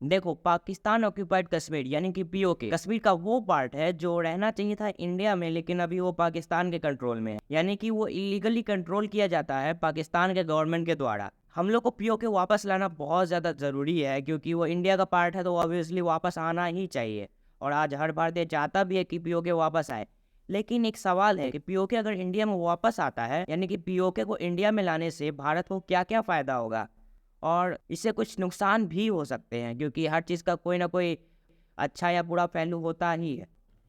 देखो, पाकिस्तान ऑक्यूपाइड कश्मीर यानी कि पीओके कश्मीर का वो पार्ट है जो रहना चाहिए था इंडिया में, लेकिन अभी वो पाकिस्तान के कंट्रोल में है। यानी कि वो इलीगली कंट्रोल किया जाता है पाकिस्तान के गवर्नमेंट के द्वारा। हम लोग को पीओके वापस लाना बहुत ज़्यादा ज़रूरी है, क्योंकि वो इंडिया का पार्ट है तो ऑब्वियसली वापस आना ही चाहिए। और आज हर भारतीय चाहता भी है कि पीओके वापस आए। लेकिन एक सवाल है कि पीओके अगर इंडिया में वापस आता है, यानी कि पीओके को इंडिया में लाने से भारत को क्या क्या फ़ायदा होगा, और इससे कुछ नुकसान भी हो सकते हैं, क्योंकि हर चीज़ का कोई ना कोई अच्छा या बुरा पहलू होता ही है।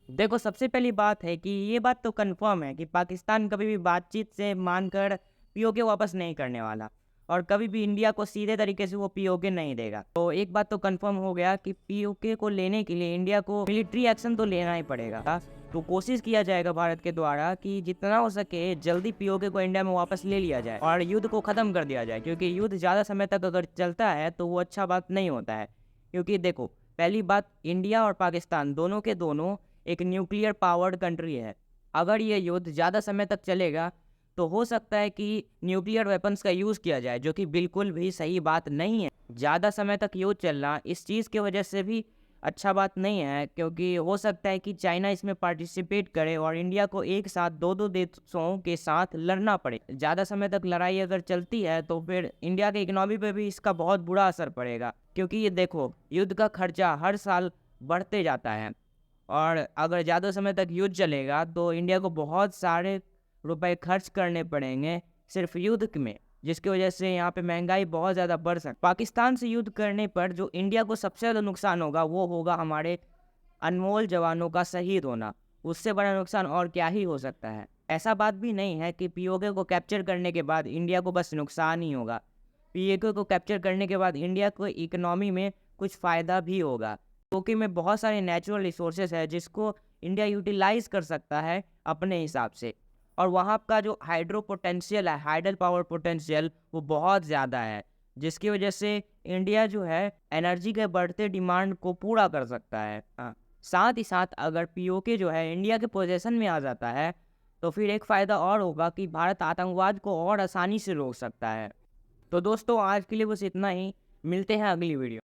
देखो, सबसे पहली बात है कि ये बात तो कंफर्म है कि पाकिस्तान कभी भी बातचीत से मानकर पीओके वापस नहीं करने वाला, और कभी भी इंडिया को सीधे तरीके से वो पीओके नहीं देगा। तो एक बात तो कंफर्म हो गया कि पीओके को लेने के लिए इंडिया को मिलिट्री एक्शन तो लेना ही पड़ेगा। तो कोशिश किया जाएगा भारत के द्वारा कि जितना हो सके जल्दी पीओके को इंडिया में वापस ले लिया जाए और युद्ध को ख़त्म कर दिया जाए, क्योंकि युद्ध ज़्यादा समय तक अगर चलता है तो वो अच्छा बात नहीं होता है। क्योंकि देखो, पहली बात, इंडिया और पाकिस्तान दोनों के दोनों एक न्यूक्लियर पावर्ड कंट्री है। अगर ये युद्ध ज़्यादा समय तक चलेगा तो हो सकता है कि न्यूक्लियर वेपन्स का यूज़ किया जाए, जो कि बिल्कुल भी सही बात नहीं है। ज़्यादा समय तक युद्ध चलना इस चीज़ की वजह से भी अच्छा बात नहीं है, क्योंकि हो सकता है कि चाइना इसमें पार्टिसिपेट करे और इंडिया को एक साथ दो दो देशों के साथ लड़ना पड़े। ज़्यादा समय तक लड़ाई अगर चलती है तो फिर इंडिया के इकोनॉमी पे भी इसका बहुत बुरा असर पड़ेगा, क्योंकि ये देखो, युद्ध का खर्चा हर साल बढ़ते जाता है, और अगर ज़्यादा समय तक युद्ध चलेगा तो इंडिया को बहुत सारे रुपए खर्च करने पड़ेंगे सिर्फ युद्ध में, जिसकी वजह से यहाँ पे महंगाई बहुत ज़्यादा बढ़ सकती है। पाकिस्तान से युद्ध करने पर जो इंडिया को सबसे ज़्यादा नुकसान होगा वो होगा हमारे अनमोल जवानों का शहीद होना। उससे बड़ा नुकसान और क्या ही हो सकता है। ऐसा बात भी नहीं है कि पीओके को कैप्चर करने के बाद इंडिया को बस नुकसान ही होगा। पीओके को कैप्चर करने के बाद इंडिया को इकोनॉमी में कुछ फ़ायदा भी होगा, क्योंकि में बहुत सारे नेचुरल रिसोर्सेज है जिसको इंडिया यूटिलाइज कर सकता है अपने हिसाब से। और वहाँ का जो हाइड्रो पोटेंशियल है, हाइडल पावर पोटेंशियल, वो बहुत ज़्यादा है, जिसकी वजह से इंडिया जो है एनर्जी के बढ़ते डिमांड को पूरा कर सकता है। साथ ही साथ अगर पीओके जो है इंडिया के पोजीशन में आ जाता है तो फिर एक फ़ायदा और होगा कि भारत आतंकवाद को और आसानी से रोक सकता है। तो दोस्तों, आज के लिए बस इतना ही। मिलते हैं अगली वीडियो।